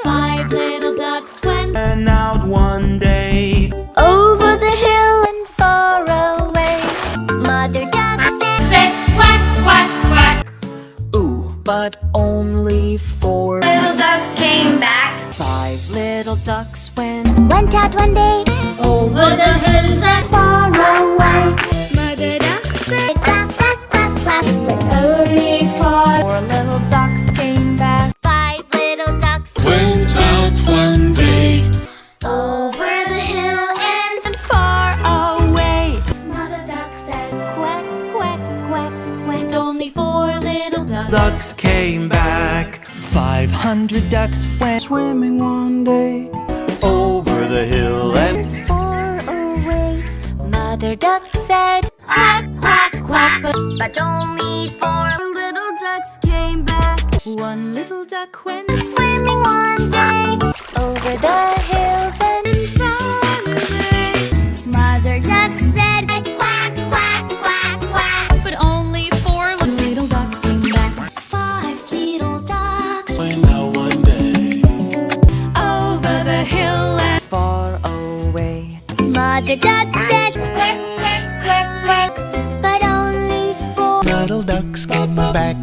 Five little ducks went out one day. over the hill and far away. Mother duck said quack, quack, quack. Ooh, but only four Little ducks came back. Five little ducks went Out one day over the hills and far away. Mother duck said quack, quack, quack, quack. only four little ducks came back. Five little ducks Went out one day. over the hill and Far away. Mother duck said quack, quack, quack, quack. Only four little ducks. Ducks came back. 500 ducks went swimming one day over the hill and Far away. Mother duck said quack, quack, quack. But only four little ducks came back. one little duck went Swimming one day over the hills and far away. Mother duck said quack, quack, quack, quack. But only four little ducks came back. Five little ducks Went out one day. over the hill and far away. Mother duck said quack, quack, quack, quack. But only four Little ducks came back.